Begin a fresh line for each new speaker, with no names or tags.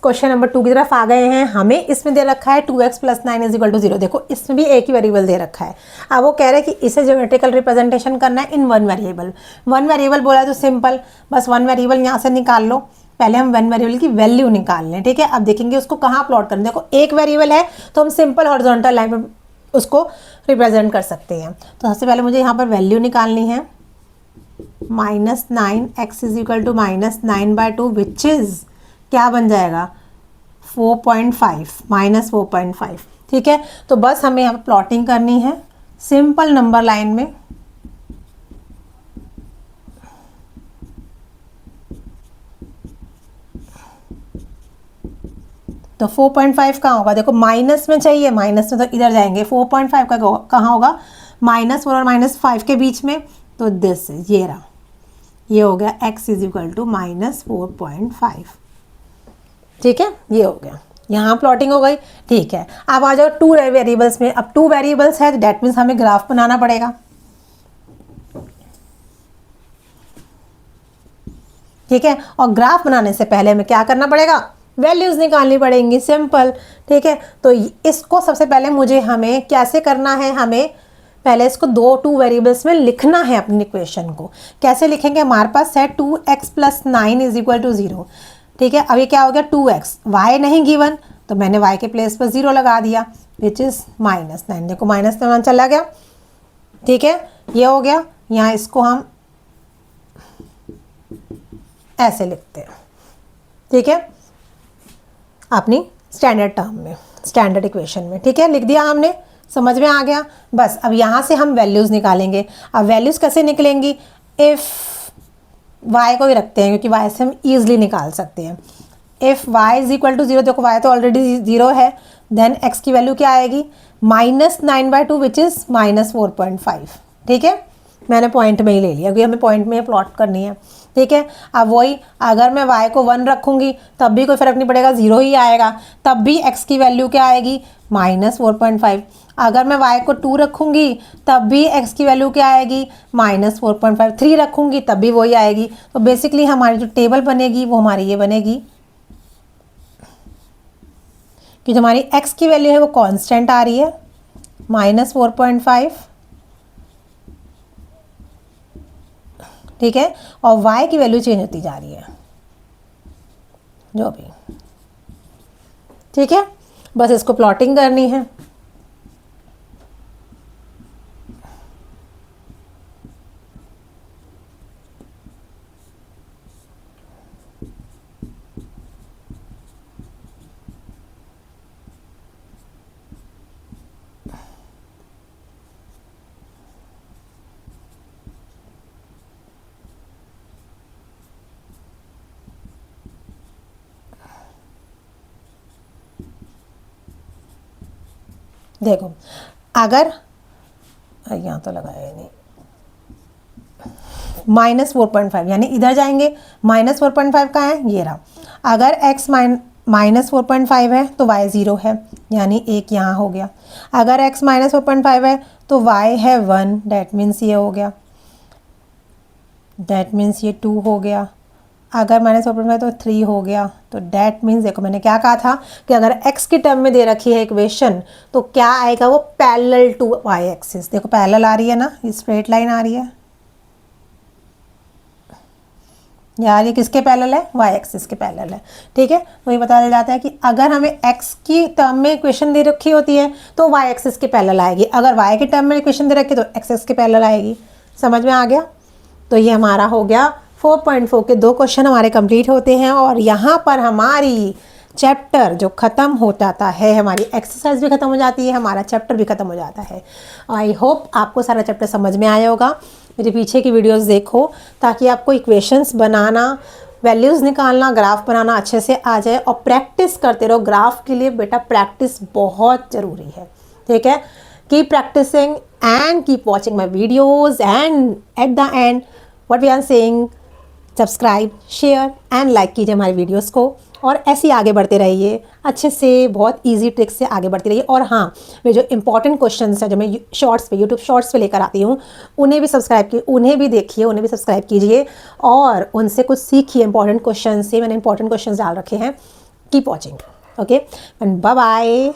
Question number 2 की तरफ आ गए हैं। हमें इसमें दे रखा है 2x + 9 = 0। देखो इसमें भी एक ही वेरिएबल दे रखा है। अब वो कह रहे हैं कि इसे ज्योमेट्रिकल रिप्रेजेंटेशन करना है in one variable. One variable बोला तो सिंपल, बस वन वेरिएबल यहाँ से निकाल लो। पहले हम वन वेरिएबल की वैल्यू निकाल लें, ठीक है। अब देखेंगे उसको कहाँ प्लॉट करना है। देखो एक वेरिएबल है तो हम सिंपल हॉरिजॉन्टल लाइन पर उसको रिप्रेजेंट कर सकते हैं। तो सबसे पहले मुझे यहाँ पर वैल्यू निकालनी है। -9x = -9/2 विच इज़ क्या बन जाएगा 4.5 -4.5, ठीक है। तो बस हमें यहाँ पर प्लॉटिंग करनी है सिंपल नंबर लाइन में। तो 4.5 कहाँ होगा, देखो माइनस में चाहिए, माइनस में तो इधर जाएंगे। 4.5 का कहाँ होगा, -4 और -5 के बीच में। तो दिस ये रहा, ये हो गया x = -4.5, ठीक है। ये हो गया, यहाँ प्लॉटिंग हो गई, ठीक है। अब आ जाओ 2 वेरिएबल्स में। अब 2 वेरिएबल्स है, डेट मीन्स हमें ग्राफ बनाना पड़ेगा, ठीक है। और ग्राफ बनाने से पहले हमें क्या करना पड़ेगा, वैल्यूज निकालनी पड़ेंगी, सिंपल, ठीक है। तो इसको सबसे पहले हमें कैसे करना है, हमें पहले इसको 2 वेरिएबल्स में लिखना है अपनी इक्वेशन को। कैसे लिखेंगे, हमारे पास है 2x + 9 = 0, ठीक है। अब ये क्या हो गया 2x, y नहीं गिवन तो मैंने y के प्लेस पर 0 लगा दिया विच इज़ -9। देखो -9 चला गया, ठीक है। ये हो गया, यहाँ इसको हम ऐसे लिखते हैं, ठीक है, अपनी स्टैंडर्ड टर्म में, स्टैंडर्ड इक्वेशन में, ठीक है। लिख दिया हमने, समझ में आ गया। बस अब यहाँ से हम वैल्यूज़ निकालेंगे। अब वैल्यूज़ कैसे निकलेंगी, इफ़ y को भी रखते हैं क्योंकि y से हम ईजिली निकाल सकते हैं। इफ़ y = 0, देखो y तो ऑलरेडी 0 है, देन x की वैल्यू क्या आएगी, -9/2 विच इज़ -4.5, ठीक है। मैंने पॉइंट में ही ले लिया क्योंकि हमें पॉइंट में प्लॉट करनी है, ठीक है। अब वही, अगर मैं y को 1 रखूँगी तब भी कोई फ़र्क नहीं पड़ेगा, 0 ही आएगा। तब भी x की वैल्यू क्या आएगी, -4.5। अगर मैं y को 2 रखूँगी तब भी x की वैल्यू क्या आएगी, -4.5। 3 रखूँगी तब भी वही आएगी। तो बेसिकली हमारी जो टेबल बनेगी वो हमारी ये बनेगी कि जो हमारी x की वैल्यू है वो कांस्टेंट आ रही है, -4.5, ठीक है। और y की वैल्यू चेंज होती जा रही है जो भी, ठीक है। बस इसको प्लॉटिंग करनी है। देखो अगर यहाँ तो लगाया ही नहीं, -4.5 यानी इधर जाएंगे, -4.5 कहाँ है, ये रहा। अगर x -4.5 है तो y 0 है, यानी 1 यहाँ हो गया। अगर x -4.5 है तो y है 1, डैट मीन्स ये हो गया, डैट मीन्स ये 2 हो गया। अगर -4.5 तो 3 हो गया। तो डैट मीन्स देखो मैंने क्या कहा था कि अगर x की टर्म में दे रखी है इक्वेशन तो क्या आएगा, वो पैरेलल टू y एक्सिस। देखो पैरेलल आ रही है ना, ये स्ट्रेट लाइन आ रही है यार, ये किसके पैरेलल है, y एक्सिस के पैरेलल है, ठीक है। तो ये पता चल जाता है कि अगर हमें x की टर्म में इक्वेशन दे रखी होती है तो y एक्सिस के पैरेलल आएगी, अगर y की टर्म में इक्वेशन दे रखी है तो x एक्सिस के पैरेलल आएगी। समझ में आ गया। तो ये हमारा हो गया 4.4 के 2 क्वेश्चन हमारे कंप्लीट होते हैं। और यहाँ पर हमारी चैप्टर जो ख़त्म हो जाता है, हमारी एक्सरसाइज भी ख़त्म हो जाती है, हमारा चैप्टर भी ख़त्म हो जाता है। आई होप आपको सारा चैप्टर समझ में आया होगा। मेरे पीछे की वीडियोस देखो ताकि आपको इक्वेशंस बनाना, वैल्यूज़ निकालना, ग्राफ बनाना अच्छे से आ जाए। और प्रैक्टिस करते रहो। ग्राफ के लिए बेटा प्रैक्टिस बहुत ज़रूरी है, ठीक है। Keep practising and keep watching my videos and at the end what we are saying, subscribe, share and like कीजिए हमारी वीडियोस को। और ऐसे ही आगे बढ़ते रहिए, अच्छे से बहुत इजी ट्रिक्स से आगे बढ़ते रहिए। और हाँ, मेरे जो इंपॉर्टेंट क्वेश्चंस हैं जो मैं शॉर्ट्स पे, यूट्यूब शॉर्ट्स पे लेकर आती हूँ, उन्हें भी सब्सक्राइब कीजिए, उन्हें भी देखिए, उन्हें भी सब्सक्राइब कीजिए और उनसे कुछ सीखिए। इंपॉर्टेंट क्वेश्चन से मैंने इंपॉर्टेंट क्वेश्चन डाल रखे हैं, keep watching, okay, and bye bye.